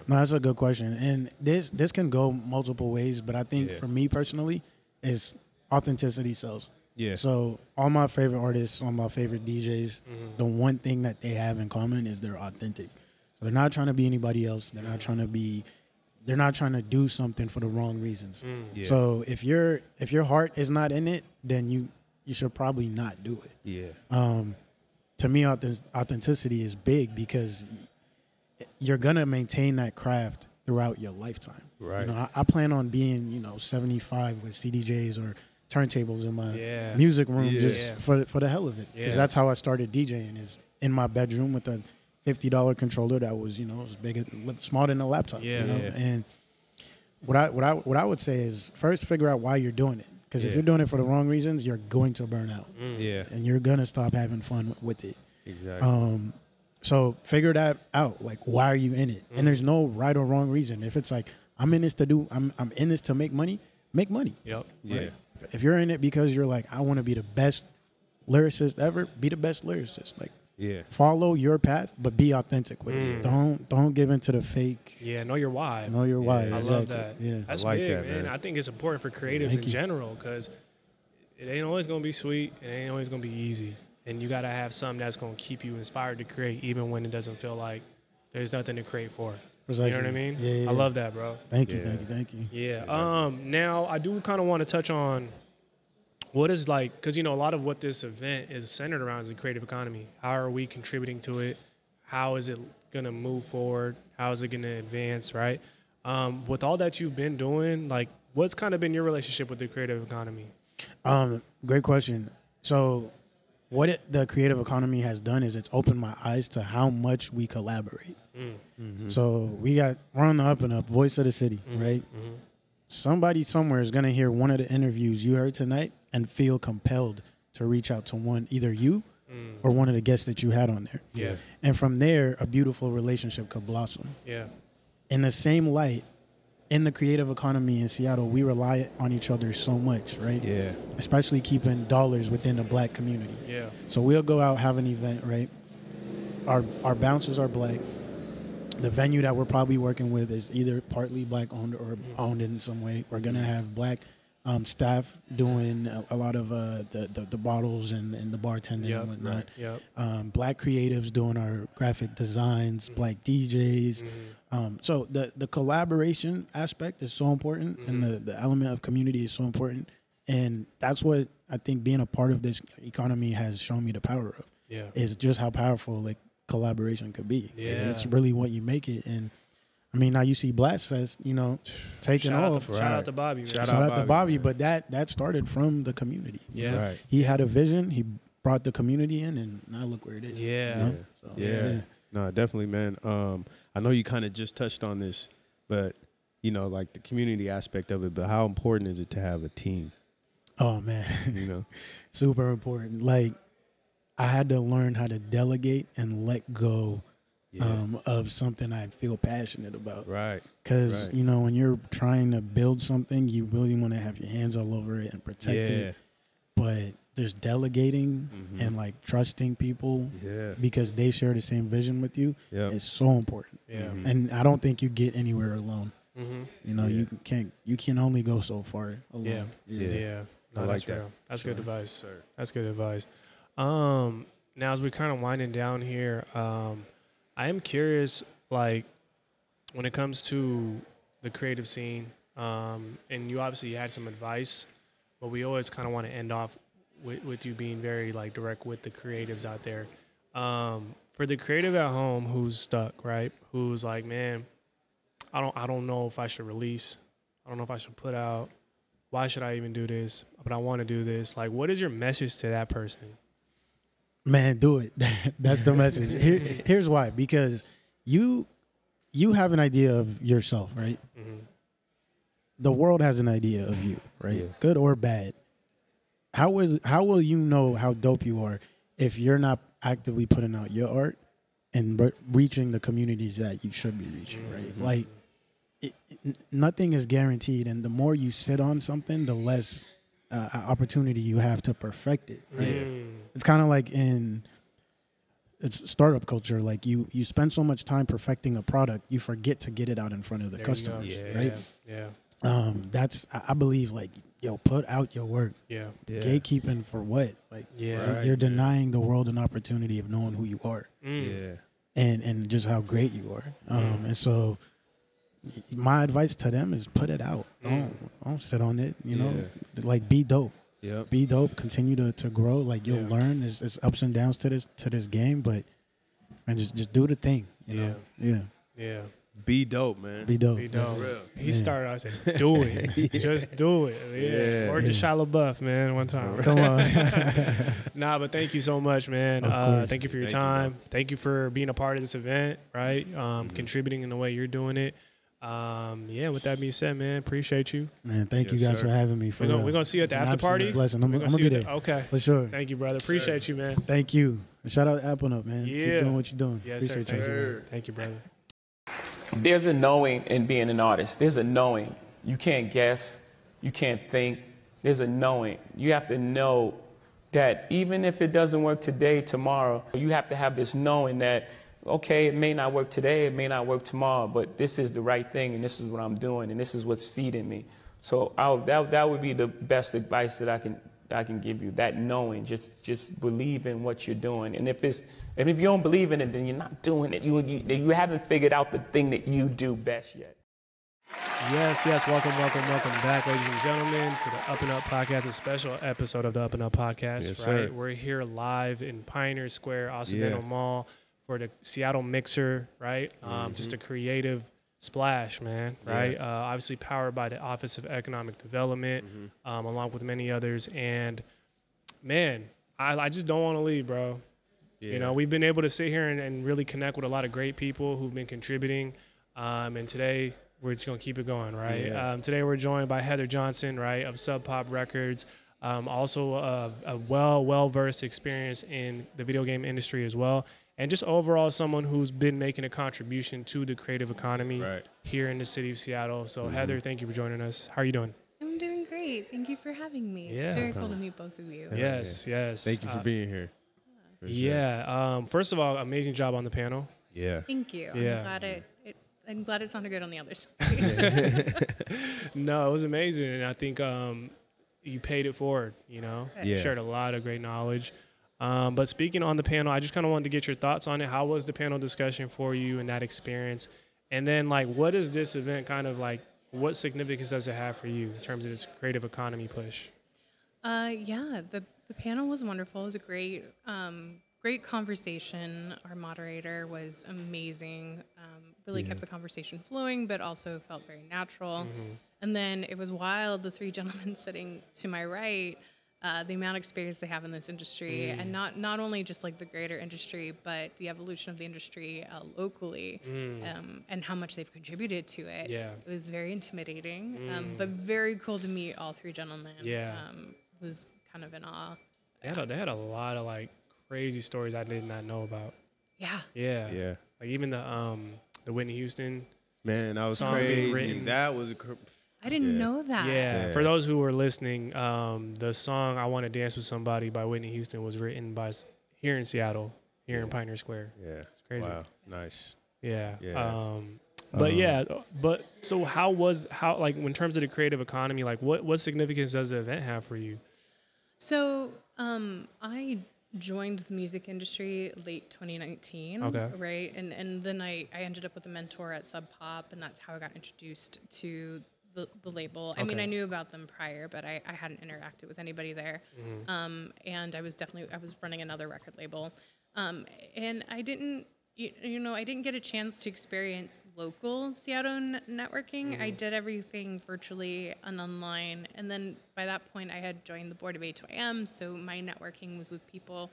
No, that's a good question. And this can go multiple ways, but I think for me personally is authenticity sells. So all my favorite artists, all my favorite DJs, the one thing that they have in common is they're authentic. So they're not trying to be anybody else. They're not trying to do something for the wrong reasons. So if your heart is not in it, then you should probably not do it. To me, authenticity is big because you're gonna maintain that craft throughout your lifetime. Right. You know, I plan on being 75 with CDJs or turntables in my music room just for the hell of it. Because that's how I started DJing, is in my bedroom with a $50 controller that was, was big, smaller than a laptop. And what I would say is first figure out why you're doing it. Because if you're doing it for the wrong reasons, you're going to burn out. And you're gonna stop having fun with it. Exactly. So figure that out. Like, why are you in it? And there's no right or wrong reason. If it's like, I'm in this to make money, make money. Yep. Yeah. If you're in it because you're like, I want to be the best lyricist ever, be the best lyricist. Like, follow your path, but be authentic with it. Don't give into the fake. Yeah, know your why. Know your why. I love that. Yeah, that's like big, that, man. I think it's important for creatives in general because it ain't always gonna be sweet. It ain't always gonna be easy, and you gotta have something that's gonna keep you inspired to create, even when it doesn't feel like there's nothing to create for. Precisely. You know what I mean? Yeah. I love that, bro. Thank you. Yeah. Now I do kind of want to touch on what is like, because, you know, a lot of what this event is centered around is the creative economy. How are we contributing to it? How is it going to move forward? How is it going to advance, right? With all that you've been doing, like, what's kind of been your relationship with the creative economy? Great question. So what the creative economy has done is it's opened my eyes to how much we collaborate. So we're on the UpNUp, voice of the city, right? Somebody somewhere is going to hear one of the interviews you heard tonight and feel compelled to reach out to either you or one of the guests that you had on there. Yeah. And from there, a beautiful relationship could blossom. Yeah. In the same light, in the creative economy in Seattle, we rely on each other so much, right? Yeah. Especially keeping dollars within the black community. Yeah. So we'll go out, have an event, right? Our bouncers are black. The venue that we're probably working with is either partly black owned or owned in some way. We're gonna have black staff doing a lot of the bottles and the bartending and whatnot. Yep. Black creatives doing our graphic designs, black DJs. So the collaboration aspect is so important, and the element of community is so important. And that's what I think being a part of this economy has shown me the power of. Yeah. Is just how powerful like collaboration could be. Yeah. It's really what you make it. And I mean, now you see Blast Fest, you know, taking off. Shout out to Bobby. Shout out to Bobby, but that started from the community. Yeah. Right. He had a vision. He brought the community in, and now look where it is. Yeah. You know? So, No, definitely, man. I know you kind of just touched on this, but, you know, like the community aspect of it, but how important is it to have a team? Oh, man. You know? Super important. Like, I had to learn how to delegate and let go of something I feel passionate about. Right. Because, you know, when you're trying to build something, you really want to have your hands all over it and protect it. But there's delegating and, like, trusting people because they share the same vision with you. It's so important. And I don't think you get anywhere alone. You know, you can only go so far alone. No, I like that's that. real. That's good advice. Sir. That's good advice. Now, as we're kind of winding down here, I am curious, like, when it comes to the creative scene, and you obviously had some advice, but we always kind of want to end off with you being very, like, direct with the creatives out there. For the creative at home who's stuck, right, who's like, man, I don't know if I should release. I don't know if I should put out. Why should I even do this? But I want to do this. Like, what is your message to that person? Man, do it. That's the message. Here's why. Because you have an idea of yourself, right? The world has an idea of you, right? Good or bad. How will you know how dope you are if you're not actively putting out your art and reaching the communities that you should be reaching, right? Like, nothing is guaranteed, and the more you sit on something, the less opportunity you have to perfect it. Right? It's kind of like it's startup culture. Like you spend so much time perfecting a product, you forget to get it out in front of the customers. Right? That's I believe, like, yo, put out your work. Gatekeeping for what? Like, you're denying the world an opportunity of knowing who you are. And just how great you are. And so my advice to them is put it out. Don't sit on it. You know, like, be dope. Be dope. Continue to grow. Like, you'll learn. There's ups and downs to this game, but just do the thing. You know. Be dope, man. Be dope. Be dope. That's real. He started out saying, do it. Just do it. Or just Shia LaBeouf, man, one time. Come on. Nah, but thank you so much, man. Of course. Thank you for your time. Thank you for being a part of this event, right? Contributing in the way you're doing it. Yeah, with that being said, man, appreciate you. Man, thank you guys for having me. We're gonna see you at the after party. Blessing. I'm gonna be there. Okay, for sure. Thank you, brother. Appreciate you, man. Thank you. And shout out to UpNUp, man. Yeah. Keep doing what you're doing. Yes, appreciate sir. Thank you. you. Thank you, brother. There's a knowing in being an artist. There's a knowing. You can't guess. You can't think. There's a knowing. You have to know that even if it doesn't work today, tomorrow, you have to have this knowing that, okay, it may not work today, it may not work tomorrow, but this is the right thing, and this is what I'm doing, and this is what's feeding me. So that would be the best advice that I can give you. That knowing, just believe in what you're doing, and if you don't believe in it, then you're not doing it. You haven't figured out the thing that you do best yet. Yes, welcome back, ladies and gentlemen, to the UpNUp Podcast, a special episode of the UpNUp Podcast, yes, right? Sir. We're here live in Pioneer Square Occidental Mall for the Seattle MXR, right? Just a creative splash, man, right? Obviously powered by the Office of Economic Development, along with many others. And, man, I just don't want to leave, bro. Yeah. You know, we've been able to sit here and really connect with a lot of great people who've been contributing. And today, we're just going to keep it going, right? Yeah. Today we're joined by Heather Johnson, right, of Subpop Records. Also a well-versed experience in the video game industry as well. And just overall someone who's been making a contribution to the creative economy here in the city of Seattle. So Heather, thank you for joining us. How are you doing? I'm doing great. Thank you for having me. Yeah. It's very cool to meet both of you. Yes. Thank you for being here. For sure. First of all, amazing job on the panel. Yeah. Thank you. Yeah. I'm glad it sounded good on the other side. No, it was amazing. And I think you paid it forward, you know? Yeah. Shared a lot of great knowledge. But speaking on the panel, I just kind of wanted to get your thoughts on it. How was the panel discussion for you and that experience? And then, like, what is this event kind of like, what significance does it have for you in terms of this creative economy push? The panel was wonderful. It was a great conversation. Our moderator was amazing. Really kept the conversation flowing, but also felt very natural. And then it was wild, the three gentlemen sitting to my right, the amount of experience they have in this industry, and not only just like the greater industry, but the evolution of the industry locally, and how much they've contributed to it. Yeah. It was very intimidating, but very cool to meet all three gentlemen. Yeah. Was kind of in awe. They had a lot of like crazy stories I did not know about. Yeah. Like even the Whitney Houston. Man, that was song being crazy. written. That was I didn't know that. Yeah. For those who were listening, the song "I Want to Dance with Somebody" by Whitney Houston was written by here in Seattle, here in Pioneer Square. Yeah, it's crazy. Wow, nice. Yeah. Yeah. But so how like in terms of the creative economy, like what significance does the event have for you? So I joined the music industry late 2019. Okay. Right. And then I ended up with a mentor at Sub Pop, and that's how I got introduced to the label. I mean, I knew about them prior, but I hadn't interacted with anybody there. And I was running another record label. And I didn't get a chance to experience local Seattle networking. I did everything virtually and online. And then by that point, I had joined the board of A2IM, so my networking was with people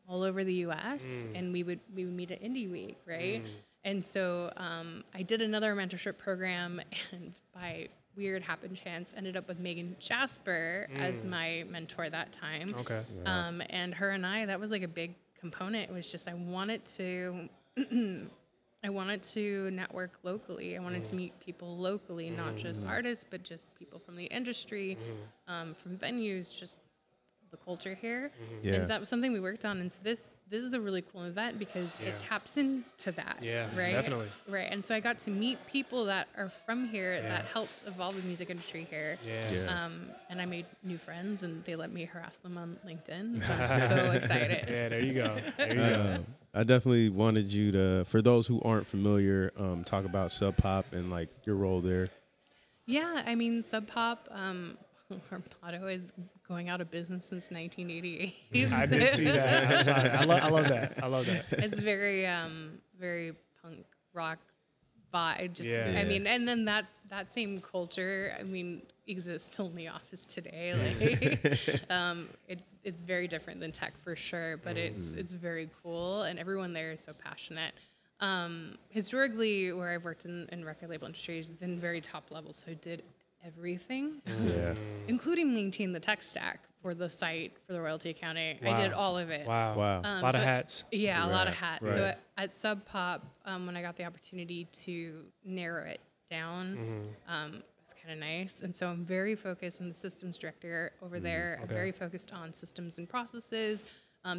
all over the U.S., and we would meet at Indie Week, right? And so I did another mentorship program, and by weird happen chance, ended up with Megan Jasper as my mentor that time. Okay. Yeah. And her and I, that was like a big component. It was just I wanted to network locally. I wanted to meet people locally, not just artists, but just people from the industry, from venues, just the culture here. And that was something we worked on. And so this is a really cool event because it taps into that. Yeah, right? Definitely. Right. And so I got to meet people that are from here that helped evolve the music industry here. And I made new friends, and they let me harass them on LinkedIn. So I'm so excited. Yeah, there you go. There you go. I definitely wanted you to, for those who aren't familiar, talk about Sub Pop and like your role there. Yeah, I mean, Sub Pop, our motto is going out of business since 1988. I did see that. I saw it. I love that. I love that. It's very, very punk rock vibe. I mean, and then that same culture, I mean, exists still in the office today. Like, it's very different than tech for sure, but it's very cool, and everyone there is so passionate. Historically, where I've worked in record label industry has been very top level, so I did everything, including maintain the tech stack for the site, for the royalty accounting. Wow. I did all of it. Wow. A lot of hats. Yeah, a lot of hats. Right. So at Subpop, when I got the opportunity to narrow it down, it was kind of nice. And so I'm very focused. I'm the systems director over there. I'm very focused on systems and processes,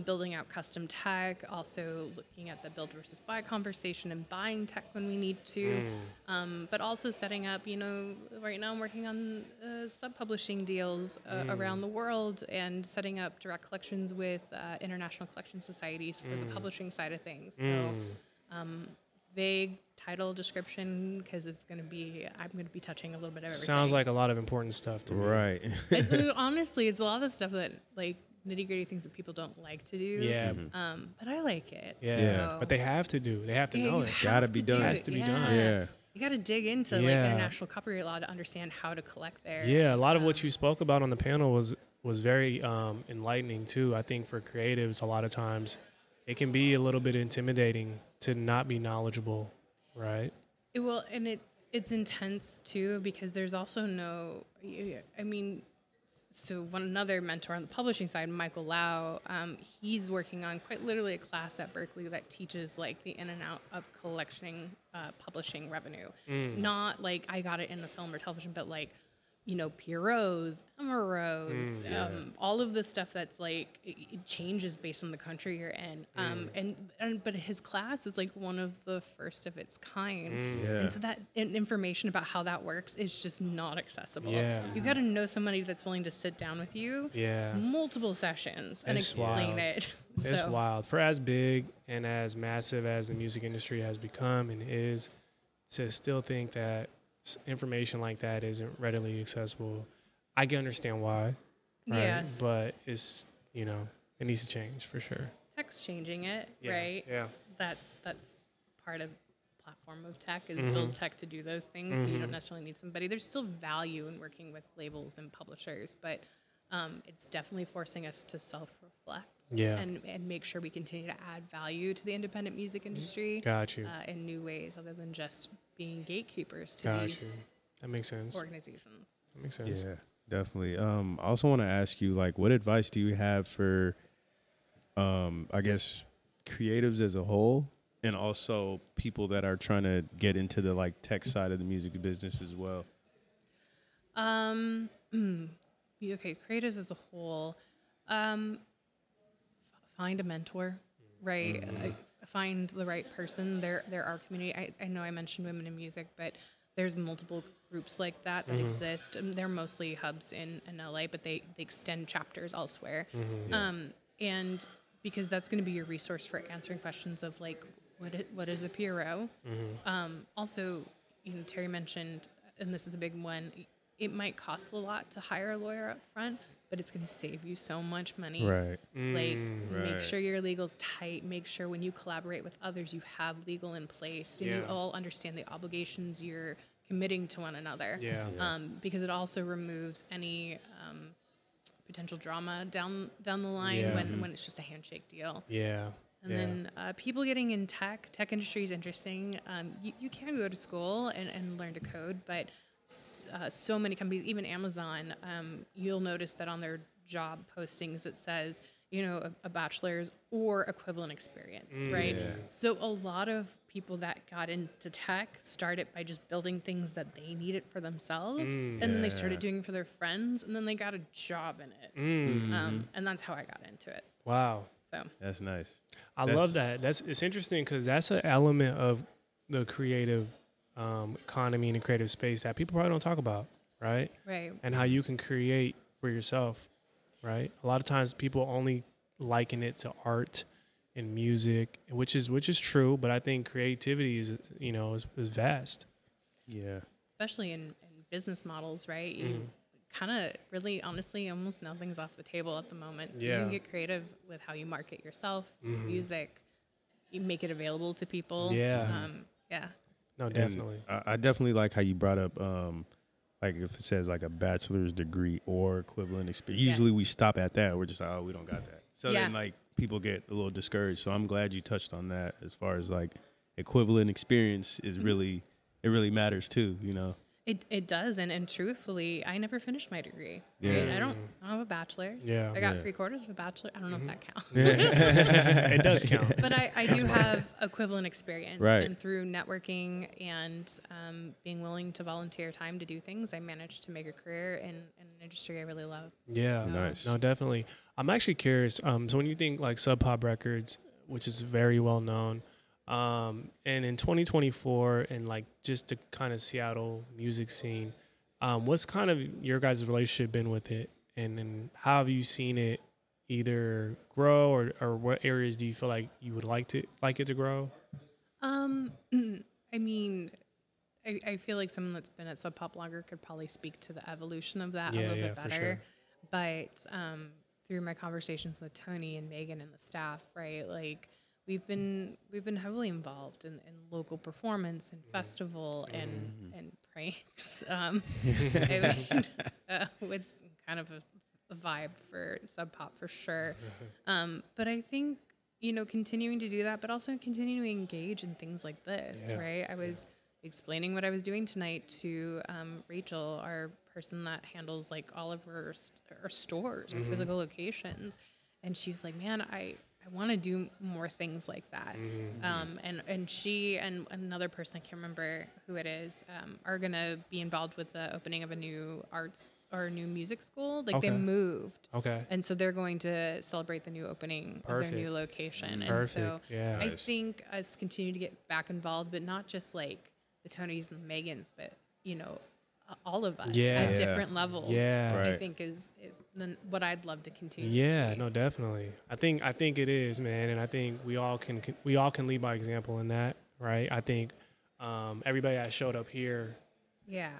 building out custom tech, also looking at the build versus buy conversation and buying tech when we need to, but also setting up, right now I'm working on sub-publishing deals around the world and setting up direct collections with international collection societies for the publishing side of things. So it's vague title description because I'm going to be touching a little bit of everything. Sounds like a lot of important stuff to me. Right. Honestly, it's a lot of the stuff that nitty gritty things that people don't like to do. Yeah. But I like it. Yeah. So. But they have to do. They have to know it. Gotta be done. It has to be done. Yeah. You got to dig into international copyright law to understand how to collect there. Yeah. A lot of what you spoke about on the panel was very enlightening too. I think for creatives, a lot of times it can be a little bit intimidating to not be knowledgeable, right? It will, and it's intense too because there's also so another mentor on the publishing side, Michael Lau, he's working on quite literally a class at Berkeley that teaches the in and out of collecting publishing revenue. Not like I got it in a film or television, but Pierrots, Emerots, all of the stuff that's it changes based on the country you're in. But his class is one of the first of its kind. And so that information about how that works is just not accessible. You got to know somebody that's willing to sit down with you multiple sessions and explain it. It's wild. For as big and as massive as the music industry has become and is, to still think that information like that isn't readily accessible, I can understand why. Right? Yes. But it's, it needs to change for sure. Tech's changing it, right? Yeah. That's part of platform of tech is build tech to do those things. So you don't necessarily need somebody. There's still value in working with labels and publishers, but it's definitely forcing us to self-reflect and make sure we continue to add value to the independent music industry. Got you. In new ways other than just being gatekeepers to these that makes sense. organizations. That makes sense. Yeah, definitely. I also want to ask you, what advice do you have for, I guess, creatives as a whole, and also people that are trying to get into the tech side of the music business as well? Okay, creatives as a whole, find a mentor, right? Find the right person. There are community. I know I mentioned women in music, but there's multiple groups like that exist. They're mostly hubs in LA, but they extend chapters elsewhere. And because that's going to be your resource for answering questions of what is a Pierrot? Also, Terry mentioned, and this is a big one, it might cost a lot to hire a lawyer up front, but it's going to save you so much money. Right. Make sure your legal's tight. Make sure when you collaborate with others, you have legal in place and you all understand the obligations you're committing to one another. Because it also removes any potential drama down the line when it's just a handshake deal. And then people getting in tech industry is interesting. You can go to school and learn to code, but so many companies, even Amazon, you'll notice that on their job postings it says, a bachelor's or equivalent experience, right? So a lot of people that got into tech started by just building things that they needed for themselves, and then they started doing it for their friends, and then they got a job in it. And that's how I got into it. Wow. So that's nice. I love that. It's interesting because that's an element of the creative economy and the creative space that people probably don't talk about, right? Right. And how you can create for yourself, right? A lot of times people only liken it to art and music, which is true, but I think creativity is vast. Yeah. Especially in business models, right? You kind of really honestly almost nothing's off the table at the moment. So you can get creative with how you market yourself, music, you make it available to people. No, definitely. I definitely like how you brought up, if it says a bachelor's degree or equivalent experience. Usually we stop at that. We're just like, we don't got that. So then people get a little discouraged. So I'm glad you touched on that as far as equivalent experience is really, it really matters too, you know? It does, and truthfully, I never finished my degree. Right? I don't have a bachelor's. I got 3/4 of a bachelor. I don't know if that counts. It does count. But I do have equivalent experience. Right. And through networking and being willing to volunteer time to do things, I managed to make a career in an industry I really love. Yeah. Nice. No, definitely. I'm actually curious. So when you think like Subpop Records, which is very well known, and in 2024 and like just the kind of Seattle music scene, what's kind of your guys' relationship been with it, and how have you seen it either grow, or what areas do you feel like you would like it to grow? I mean, I feel like someone that's been at Subpop longer could probably speak to the evolution of that a little bit better. Sure. But through my conversations with Tony and Megan and the staff, right, like we've been heavily involved in local performance and festival and pranks. It's kind of a vibe for Subpop for sure. But I think, you know, continuing to do that, but also continuing to engage in things like this, right? I was explaining what I was doing tonight to Rachel, our person that handles like all of our stores, our physical locations, and she's like, man, I want to do more things like that. And she and another person, I can't remember who it is, are going to be involved with the opening of a new arts or a new music school. Like they moved. And so they're going to celebrate the new opening of their new location. And so I think us continue to get back involved, but not just like the Tonys and the Megans, but, you know, all of us at different levels. I think is what I'd love to continue to see. No, definitely. I think it is, man, and I think we all can lead by example in that, right? I think everybody that showed up here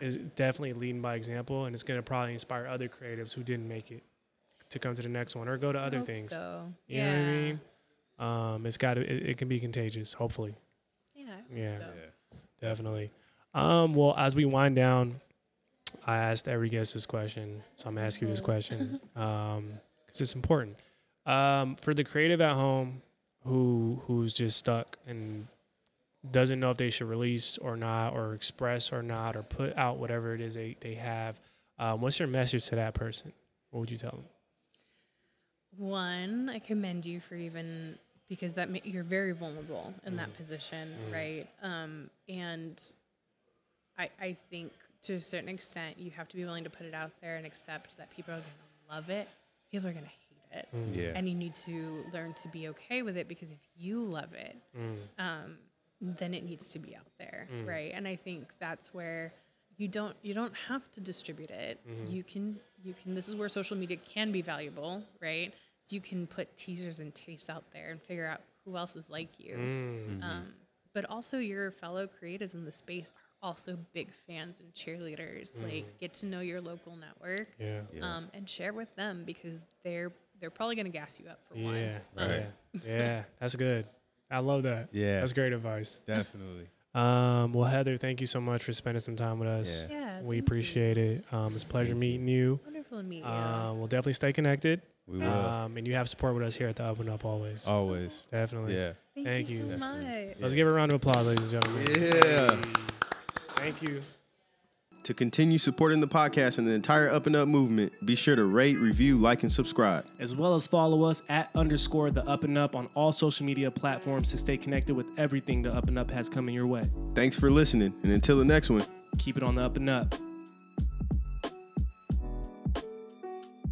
is definitely leading by example, and it's going to probably inspire other creatives who didn't make it to come to the next one or go to other things. So. You know what I mean? It can be contagious, hopefully. Definitely. Well, as we wind down, I asked every guest this question, so I'm asking you this question because it's important. For the creative at home who's just stuck and doesn't know if they should release or not, or express or not, or put out whatever it is they have, what's your message to that person? What would you tell them? One, I commend you for even, because you're very vulnerable in that position, right? And I think to a certain extent, you have to be willing to put it out there and accept that people are going to love it, people are going to hate it, and you need to learn to be okay with it, because if you love it, then it needs to be out there, right? And I think that's where you don't have to distribute it. You can. This is where social media can be valuable, right? So you can put teasers and tastes out there and figure out who else is like you. But also your fellow creatives in the space are also big fans and cheerleaders. Like, get to know your local network, and share with them, because they're probably going to gas you up for one. That's good. I love that. That's great advice. Definitely. Well, Heather, thank you so much for spending some time with us. We appreciate it. It's a pleasure meeting you. Wonderful to meet you. We'll definitely stay connected. We will. And you have support with us here at the UpNUp always. Always. Definitely. Thank you so much. Let's give a round of applause, ladies and gentlemen. Thank you. To continue supporting the podcast and the entire UpNUp movement, be sure to rate, review, like, and subscribe. As well as follow us at _the UpNUp on all social media platforms to stay connected with everything the UpNUp has coming your way. Thanks for listening, and until the next one, keep it on the UpNUp.